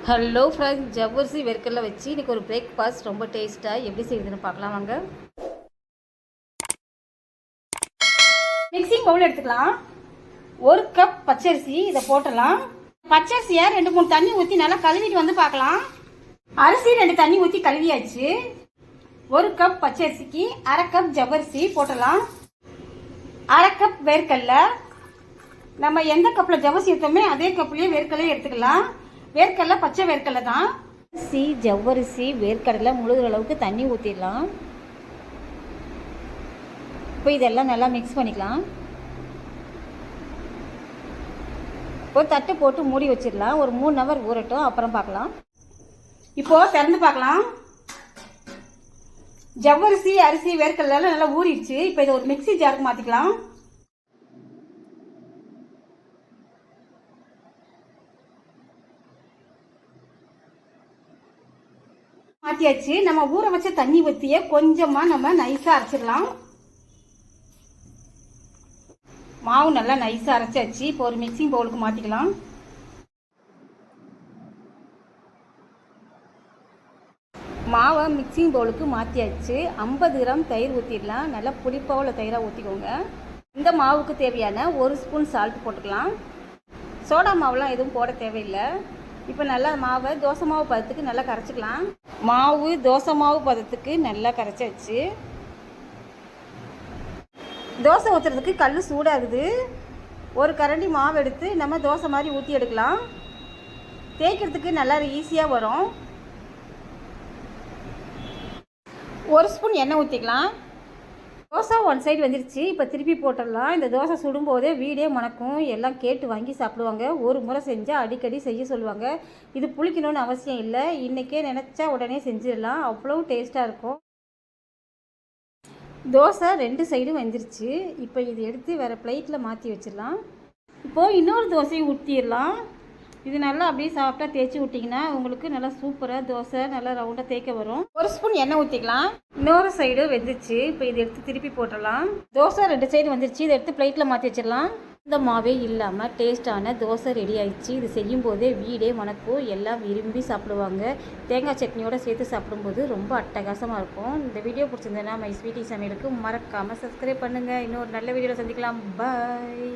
Hello friends, ஜவ்வரிசி வேர்க்கடலை வச்சு இன்றைக்கி ஒரு பிரேக்ஃபாஸ்ட் ரொம்ப டேஸ்ட்டாக எப்படி செய்யுதுன்னு பார்க்கலாம் வாங்க. மிக்சிங் பவுல் எடுத்துக்கலாம். 1 கப் பச்சரிசி இதை போட்டலாம். பச்சரிசியை 2-3 தண்ணி ஊற்றி நல்லா கழுவிட்டு வந்து பார்க்கலாம். அரிசி 2 தண்ணி ஊற்றி கழுவியாச்சு. 1 கப் பச்சரிசிக்கு 1/2 கப் ஜவ்வரிசி போட்டலாம். 1/2 கப் வேர்க்கடலை. நம்ம எந்த கப்பில் ஜவ்வரிசி எடுத்தோமே அதே கப்லேயே வேர்க்கடலையே எடுத்துக்கலாம். வேர்க்கடலை பச்சை வேர்க்கடலை தான். அரிசி ஜவ்வரிசி வேர்க்கடலை முழுகிற அளவுக்கு தண்ணி ஊற்றிடலாம். இப்போ இதெல்லாம் நல்லா மிக்ஸ் பண்ணிக்கலாம். ஒரு தட்டு போட்டு மூடி வச்சிடலாம். ஒரு 3 ஹவர் ஊறட்டும், அப்புறம் பார்க்கலாம். இப்போது திறந்து பார்க்கலாம். ஜவ்வரிசி அரிசி வேர்க்கடலை நல்லா ஊறிடுச்சு. இப்போ இதை ஒரு மிக்சி ஜாருக்கு மாற்றிக்கலாம். மாற்றியாச்சு. நம்ம ஊற வச்ச தண்ணி ஊற்றிய கொஞ்சமாக நம்ம நைஸாக அரைச்சிடலாம். மாவு நல்லா நைஸாக அரைச்சாச்சு. இப்போ ஒரு மிக்சிங் பவுலுக்கு மாற்றிக்கலாம். மாவை மிக்சிங் பவுலுக்கு மாற்றியாச்சு. 50 கிராம் தயிர் ஊற்றிடலாம். நல்லா புளிப்பாவில் தயிராக ஊற்றிக்கோங்க. இந்த மாவுக்கு தேவையான 1 ஸ்பூன் சால்ட் போட்டுக்கலாம். சோடா மாவுலாம் எதுவும் போட தேவையில்லை. இப்போ நல்லா மாவை தோசை மாவு பதத்துக்கு நல்லா கரைச்சிக்கலாம். மாவு தோசை மாவு பதத்துக்கு நல்லா கரைச்சாச்சு. தோசை ஊற்றுறதுக்கு கல் சூடாகுது. ஒரு கரண்டி மாவு எடுத்து நம்ம தோசை மாதிரி ஊற்றி எடுக்கலாம். தேய்க்கிறதுக்கு நல்லா ஈஸியாக வரும். 1 ஸ்பூன் எண்ணெய் ஊற்றிக்கலாம். தோசை 1 சைடு வந்துருச்சு. இப்போ திருப்பி போட்டுடலாம். இந்த தோசை சுடும்போதே வீடே மணக்கும். எல்லாம் கேட்டு வாங்கி சாப்பிடுவாங்க. ஒரு முறை செஞ்சால் அடிக்கடி செய்ய சொல்லுவாங்க. இது புளிக்கணும்னு அவசியம் இல்லை. இன்றைக்கே நினச்சா உடனே செஞ்சிடலாம். அவ்வளோ டேஸ்ட்டாக இருக்கும். தோசை 2 சைடும் வந்துருச்சு. இப்போ இது எடுத்து வேறு பிளேட்டில் மாற்றி வச்சிடலாம். இப்போது இன்னொரு தோசையும் ஊற்றிடலாம். இது நல்லா அப்படியே சாஃப்டாக தேய்ச்சி விட்டிங்கன்னா உங்களுக்கு நல்லா சூப்பராக தோசை நல்லா ரவுண்டாக தேய்க்க வரும். 1 ஸ்பூன் எண்ணெய் ஊற்றிக்கலாம். இன்னொரு சைடு வெந்துச்சு. இப்போ இதை எடுத்து திருப்பி போட்டுடலாம். தோசை 2 சைடு வந்துருச்சு. இதை எடுத்து பிளேட்டில் மாற்றி வச்சிடலாம். இந்த மாவே இல்லாமல் டேஸ்ட்டான தோசை ரெடி ஆயிடுச்சு. இது செய்யும் போதே வீடே மணக்கும். எல்லாம் விரும்பி சாப்பிடுவாங்க. தேங்காய் சட்னியோடு சேர்த்து சாப்பிடும்போது ரொம்ப அட்டகாசமாக இருக்கும். இந்த வீடியோ பிடிச்சிருந்தேன்னா மை ஸ்வீட்டி சமையலுக்கு மறக்காமல் சப்ஸ்கிரைப் பண்ணுங்கள். இன்னொரு நல்ல வீடியோவில் சந்திக்கலாம். பாய்.